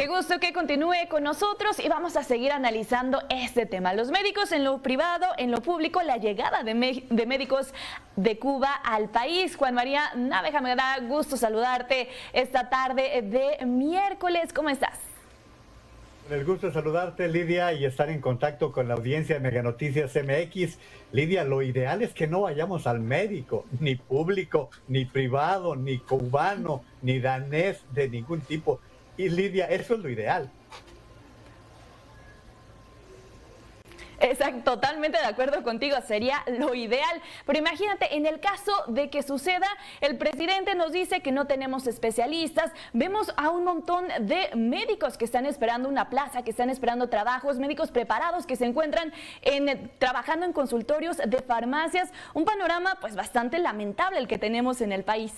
Qué gusto que continúe con nosotros y vamos a seguir analizando este tema. Los médicos en lo privado, en lo público, la llegada de médicos de Cuba al país. Juan María Naveja, me da gusto saludarte esta tarde de miércoles. ¿Cómo estás? Con el gusto de saludarte, Lidia, y estar en contacto con la audiencia de Mega Noticias MX. Lidia, lo ideal es que no vayamos al médico, ni público, ni privado, ni cubano, ni danés de ningún tipo. Y Lidia, eso es lo ideal. Exacto, totalmente de acuerdo contigo, sería lo ideal. Pero imagínate, en el caso de que suceda, el presidente nos dice que no tenemos especialistas, vemos a un montón de médicos que están esperando una plaza, que están esperando trabajos, médicos preparados que se encuentran trabajando en consultorios de farmacias, un panorama pues bastante lamentable el que tenemos en el país.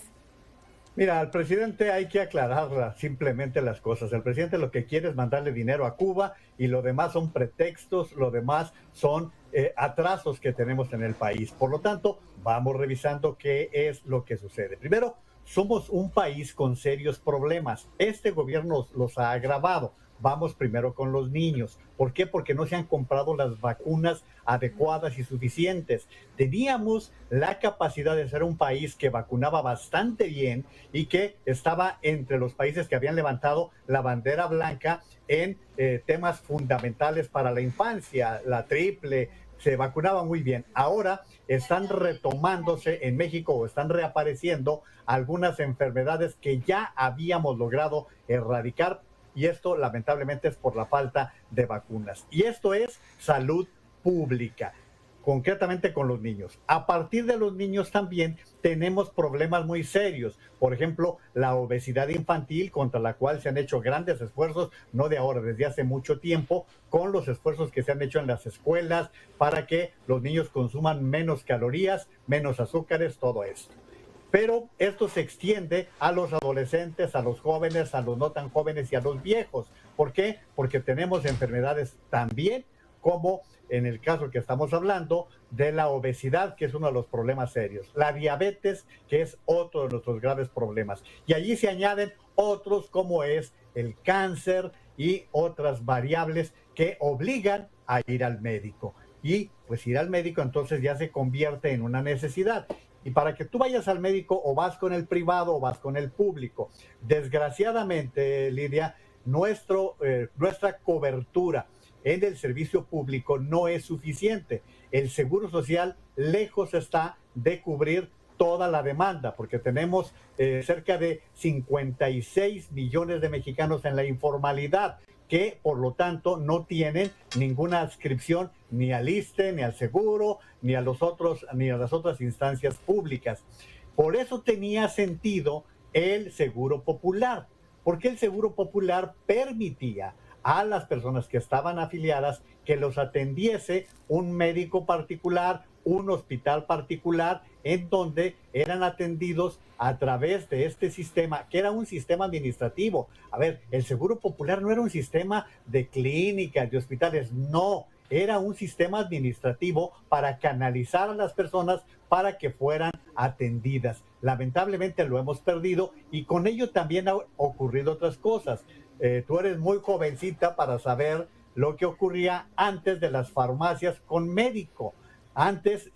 Mira, al presidente hay que aclarar simplemente las cosas. El presidente lo que quiere es mandarle dinero a Cuba y lo demás son pretextos, lo demás son atrasos que tenemos en el país. Por lo tanto, vamos revisando qué es lo que sucede. Primero, somos un país con serios problemas. Este gobierno los ha agravado. Vamos primero con los niños. ¿Por qué? Porque no se han comprado las vacunas adecuadas y suficientes. Teníamos la capacidad de ser un país que vacunaba bastante bien y que estaba entre los países que habían levantado la bandera blanca en temas fundamentales para la infancia, la triple, se vacunaba muy bien. Ahora están retomándose en México o están reapareciendo algunas enfermedades que ya habíamos logrado erradicar. Y esto lamentablemente es por la falta de vacunas. Y esto es salud pública, concretamente con los niños. A partir de los niños también tenemos problemas muy serios. Por ejemplo, la obesidad infantil, contra la cual se han hecho grandes esfuerzos, no de ahora, desde hace mucho tiempo, con los esfuerzos que se han hecho en las escuelas para que los niños consuman menos calorías, menos azúcares, todo esto. Pero esto se extiende a los adolescentes, a los jóvenes, a los no tan jóvenes y a los viejos. ¿Por qué? Porque tenemos enfermedades también, como en el caso que estamos hablando, de la obesidad, que es uno de los problemas serios. La diabetes, que es otro de nuestros graves problemas. Y allí se añaden otros, como es el cáncer y otras variables que obligan a ir al médico. Y pues ir al médico entonces ya se convierte en una necesidad. Y para que tú vayas al médico, o vas con el privado o vas con el público. Desgraciadamente, Lidia, nuestra cobertura en el servicio público no es suficiente. El Seguro Social lejos está de cubrir toda la demanda, porque tenemos cerca de 56 millones de mexicanos en la informalidad, que por lo tanto no tienen ninguna adscripción ni al ISSSTE, ni al seguro, ni a las otras instancias públicas. Por eso tenía sentido el Seguro Popular, porque el Seguro Popular permitía a las personas que estaban afiliadas que los atendiese un médico particular, un hospital particular, en donde eran atendidos a través de este sistema, que era un sistema administrativo. A ver, el Seguro Popular no era un sistema de clínicas, de hospitales, no, era un sistema administrativo para canalizar a las personas para que fueran atendidas. Lamentablemente lo hemos perdido y con ello también han ocurrido otras cosas. Tú eres muy jovencita para saber lo que ocurría antes de las farmacias con médico. Antes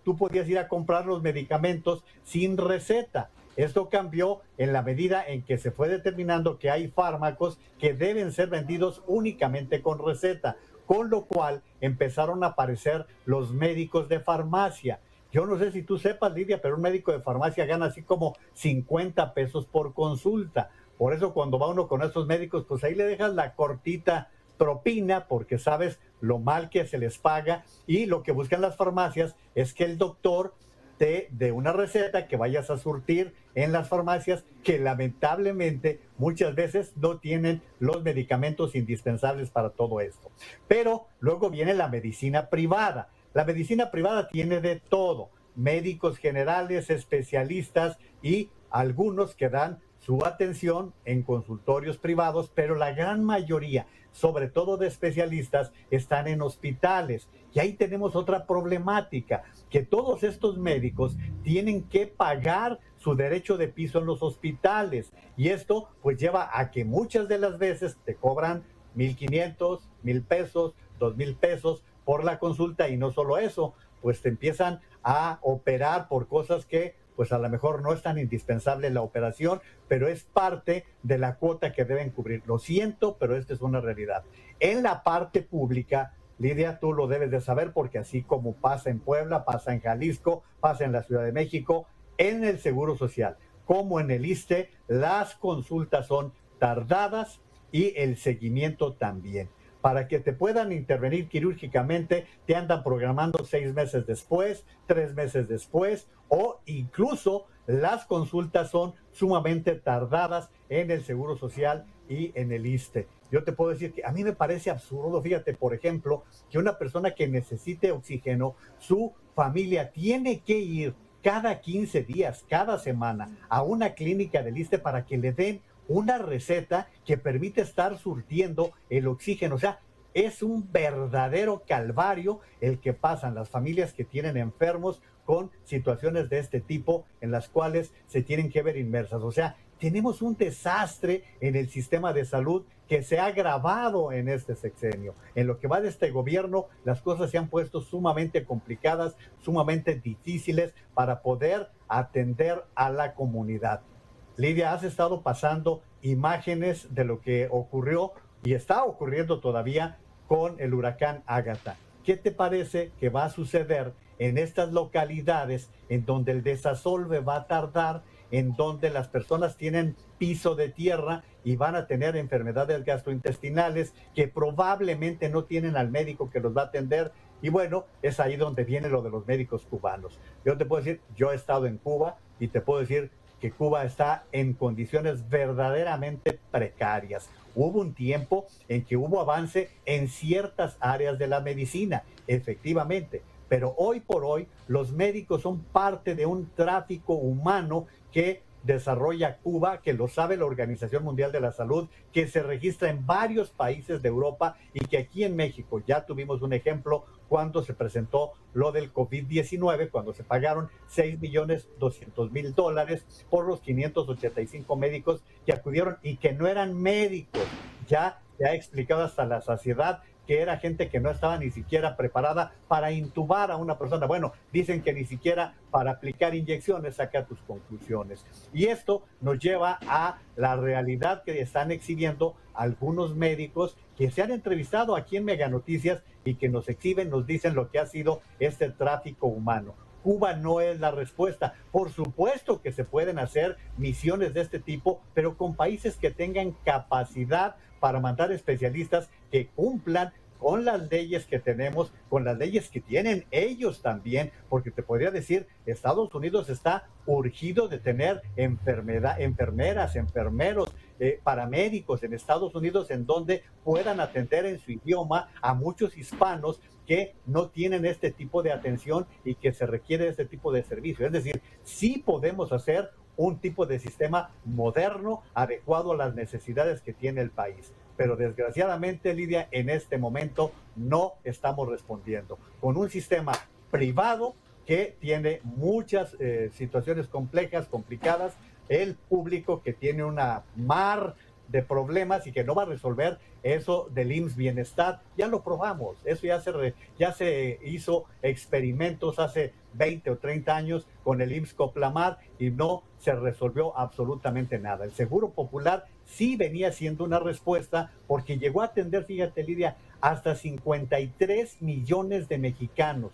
tú podías ir a comprar los medicamentos sin receta. Esto cambió en la medida en que se fue determinando que hay fármacos que deben ser vendidos únicamente con receta, con lo cual empezaron a aparecer los médicos de farmacia. Yo no sé si tú sepas, Lidia, pero un médico de farmacia gana así como 50 pesos por consulta. Por eso cuando va uno con estos médicos, pues ahí le dejas la cortita propina, porque sabes lo mal que se les paga, y lo que buscan las farmacias es que el doctor te dé una receta que vayas a surtir en las farmacias, que lamentablemente muchas veces no tienen los medicamentos indispensables para todo esto. Pero luego viene la medicina privada. La medicina privada tiene de todo: médicos generales, especialistas y algunos que dan su atención en consultorios privados, pero la gran mayoría, sobre todo de especialistas, están en hospitales. Y ahí tenemos otra problemática, que todos estos médicos tienen que pagar su derecho de piso en los hospitales. Y esto pues lleva a que muchas de las veces te cobran 1,500, 1,000 pesos, 2,000 pesos por la consulta, y no solo eso, pues te empiezan a operar por cosas que pues a lo mejor no es tan indispensable la operación, pero es parte de la cuota que deben cubrir. Lo siento, pero esta es una realidad. En la parte pública, Lidia, tú lo debes de saber, porque así como pasa en Puebla, pasa en Jalisco, pasa en la Ciudad de México, en el Seguro Social como en el ISSSTE, las consultas son tardadas y el seguimiento también. Para que te puedan intervenir quirúrgicamente, te andan programando 6 meses después, 3 meses después, o incluso las consultas son sumamente tardadas en el Seguro Social y en el ISSSTE. Yo te puedo decir que a mí me parece absurdo, fíjate, por ejemplo, que una persona que necesite oxígeno, su familia tiene que ir cada 15 días, cada semana, a una clínica del ISSSTE para que le den una receta que permite estar surtiendo el oxígeno. O sea, es un verdadero calvario el que pasan las familias que tienen enfermos con situaciones de este tipo en las cuales se tienen que ver inmersas. O sea, tenemos un desastre en el sistema de salud que se ha agravado en este sexenio. En lo que va de este gobierno, las cosas se han puesto sumamente complicadas, sumamente difíciles para poder atender a la comunidad. Lidia, has estado pasando imágenes de lo que ocurrió y está ocurriendo todavía con el huracán Ágata. ¿Qué te parece que va a suceder en estas localidades en donde el desasolve va a tardar, en donde las personas tienen piso de tierra y van a tener enfermedades gastrointestinales que probablemente no tienen al médico que los va a atender? Y bueno, es ahí donde viene lo de los médicos cubanos. Yo te puedo decir, yo he estado en Cuba y te puedo decir que Cuba está en condiciones verdaderamente precarias. Hubo un tiempo en que hubo avance en ciertas áreas de la medicina, efectivamente, pero hoy por hoy los médicos son parte de un tráfico humano que desarrolla Cuba, que lo sabe la Organización Mundial de la Salud, que se registra en varios países de Europa y que aquí en México ya tuvimos un ejemplo cuando se presentó lo del COVID-19, cuando se pagaron $6,200,000 por los 585 médicos que acudieron y que no eran médicos. Ya se ha explicado hasta la saciedad que era gente que no estaba ni siquiera preparada para intubar a una persona. Bueno, dicen que ni siquiera para aplicar inyecciones. Saca tus conclusiones. Y esto nos lleva a la realidad que están exhibiendo algunos médicos que se han entrevistado aquí en Mega Noticias y que nos exhiben, nos dicen lo que ha sido este tráfico humano. Cuba no es la respuesta. Por supuesto que se pueden hacer misiones de este tipo, pero con países que tengan capacidad para mandar especialistas que cumplan con las leyes que tenemos, con las leyes que tienen ellos también, porque te podría decir, Estados Unidos está urgido de tener enfermeras, enfermeros, paramédicos en Estados Unidos en donde puedan atender en su idioma a muchos hispanos que no tienen este tipo de atención y que se requiere este tipo de servicio. Es decir, sí podemos hacer un tipo de sistema moderno, adecuado a las necesidades que tiene el país. Pero desgraciadamente, Lidia, en este momento no estamos respondiendo. Con un sistema privado que tiene muchas situaciones complejas, complicadas, el público que tiene una mar de problemas y que no va a resolver eso del IMSS Bienestar. Ya lo probamos, eso ya se hizo experimentos hace 20 o 30 años con el IMSS Coplamar y no se resolvió absolutamente nada. El Seguro Popular sí venía siendo una respuesta porque llegó a atender, fíjate Lidia, hasta 53 millones de mexicanos.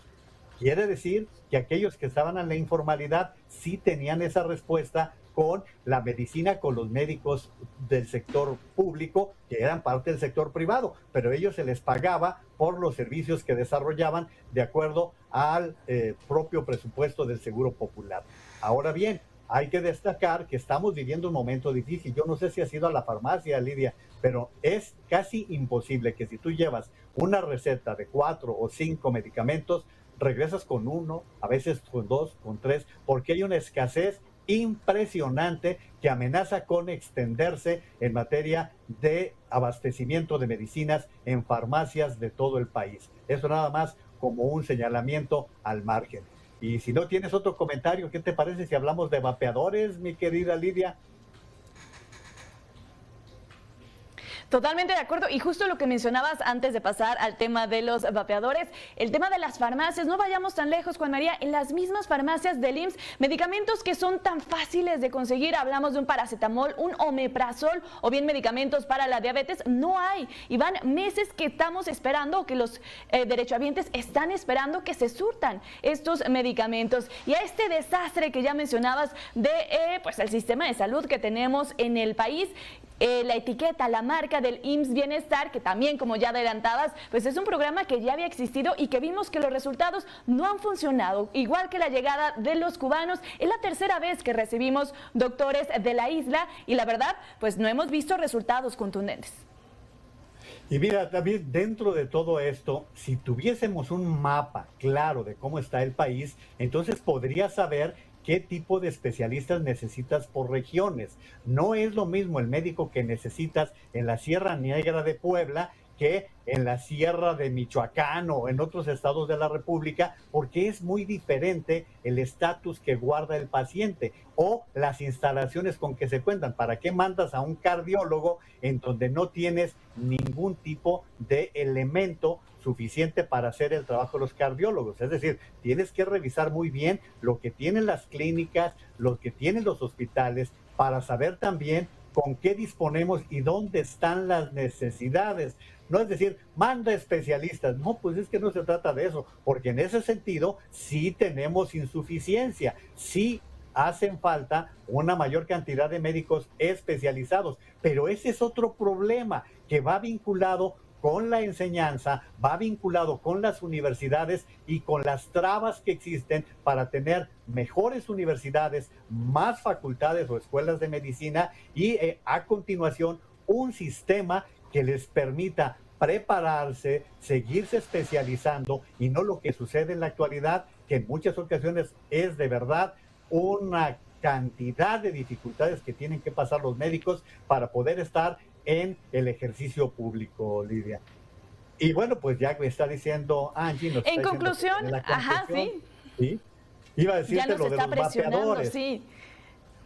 Quiere decir que aquellos que estaban en la informalidad sí tenían esa respuesta con la medicina, con los médicos del sector público, que eran parte del sector privado, pero ellos se les pagaba por los servicios que desarrollaban de acuerdo al propio presupuesto del Seguro Popular. Ahora bien, hay que destacar que estamos viviendo un momento difícil. Yo no sé si has ido a la farmacia, Lidia, pero es casi imposible que si tú llevas una receta de 4 o 5 medicamentos, regresas con 1, a veces con 2, con 3, porque hay una escasez impresionante que amenaza con extenderse en materia de abastecimiento de medicinas en farmacias de todo el país. Eso nada más como un señalamiento al margen. Y si no tienes otro comentario, ¿qué te parece si hablamos de vapeadores, mi querida Lidia? Totalmente de acuerdo, y justo lo que mencionabas antes de pasar al tema de los vapeadores, el tema de las farmacias, no vayamos tan lejos, Juan María, en las mismas farmacias del IMSS, medicamentos que son tan fáciles de conseguir, hablamos de un paracetamol, un omeprazol o bien medicamentos para la diabetes, no hay, y van meses que estamos esperando, que los derechohabientes están esperando que se surtan estos medicamentos, y a este desastre que ya mencionabas de pues el sistema de salud que tenemos en el país, la etiqueta, la marca del IMSS Bienestar, que también, como ya adelantabas, pues es un programa que ya había existido y que vimos que los resultados no han funcionado. Igual que la llegada de los cubanos, es la tercera vez que recibimos doctores de la isla y la verdad, pues no hemos visto resultados contundentes. Y mira, David, dentro de todo esto, si tuviésemos un mapa claro de cómo está el país, entonces podrías saber qué tipo de especialistas necesitas por regiones. No es lo mismo el médico que necesitas en la Sierra Negra de Puebla que en la Sierra de Michoacán o en otros estados de la República, porque es muy diferente el estatus que guarda el paciente o las instalaciones con que se cuentan. ¿Para qué mandas a un cardiólogo en donde no tienes ningún tipo de elemento suficiente para hacer el trabajo de los cardiólogos? Es decir, tienes que revisar muy bien lo que tienen las clínicas, lo que tienen los hospitales, para saber también con qué disponemos y dónde están las necesidades. No es decir, manda especialistas. No, pues es que no se trata de eso, porque en ese sentido sí tenemos insuficiencia, sí hacen falta una mayor cantidad de médicos especializados, pero ese es otro problema que va vinculado con la enseñanza, va vinculado con las universidades y con las trabas que existen para tener mejores universidades, más facultades o escuelas de medicina y a continuación un sistema que les permita prepararse, seguirse especializando y no lo que sucede en la actualidad, que en muchas ocasiones es de verdad una cantidad de dificultades que tienen que pasar los médicos para poder estar en el ejercicio público, Lidia. Y bueno, pues ya me está diciendo Angie. Nos en está conclusión, ajá, sí. ¿Sí? Iba a decirte lo de los vapeadores. Sí.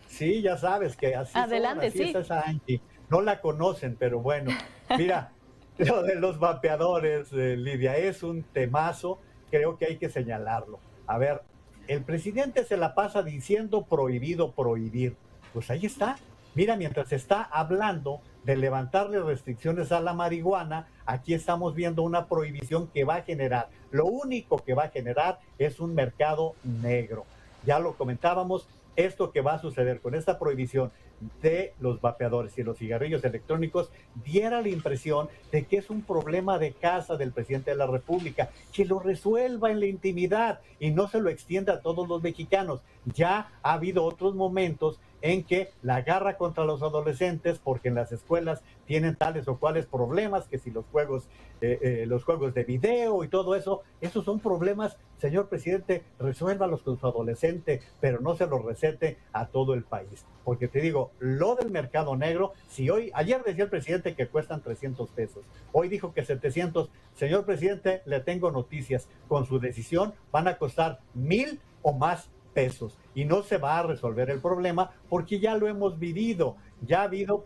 Sí, ya sabes que así adelante, son, así es esa Angie. No la conocen, pero bueno. Mira, lo de los vapeadores, Lidia, es un temazo. Creo que hay que señalarlo. A ver, el presidente se la pasa diciendo prohibido prohibir. Pues ahí está. Mira, mientras está hablando de levantarle restricciones a la marihuana, aquí estamos viendo una prohibición que va a generar, lo único que va a generar es un mercado negro. Ya lo comentábamos, esto que va a suceder con esta prohibición de los vapeadores y los cigarrillos electrónicos diera la impresión de que es un problema de casa del presidente de la República, que lo resuelva en la intimidad y no se lo extienda a todos los mexicanos. Ya ha habido otros momentos en que la agarra contra los adolescentes porque en las escuelas tienen tales o cuales problemas, que si los juegos de video y todo eso, esos son problemas, señor presidente, resuélvalos con su adolescente, pero no se los recete a todo el país. Porque te digo, lo del mercado negro, si ayer decía el presidente que cuestan 300 pesos, hoy dijo que 700, señor presidente, le tengo noticias, con su decisión van a costar 1,000 o más pesos y no se va a resolver el problema porque ya lo hemos vivido. Ya ha habido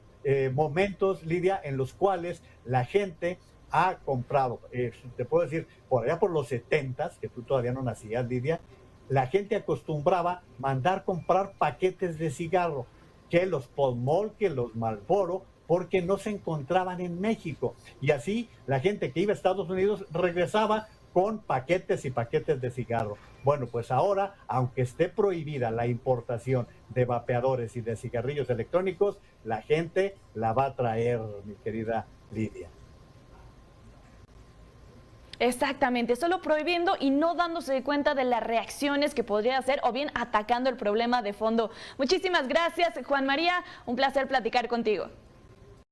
momentos, Lidia, en los cuales la gente ha comprado, te puedo decir, por allá por los 70s, que tú todavía no nacías, Lidia, la gente acostumbraba mandar comprar paquetes de cigarro, que los Pall Mall, que los Marlboro, porque no se encontraban en México. Y así la gente que iba a Estados Unidos regresaba con paquetes y paquetes de cigarro. Bueno, pues ahora, aunque esté prohibida la importación de vapeadores y de cigarrillos electrónicos, la gente la va a traer, mi querida Lidia. Exactamente, solo prohibiendo y no dándose cuenta de las reacciones que podría hacer o bien atacando el problema de fondo. Muchísimas gracias, Juan María, un placer platicar contigo.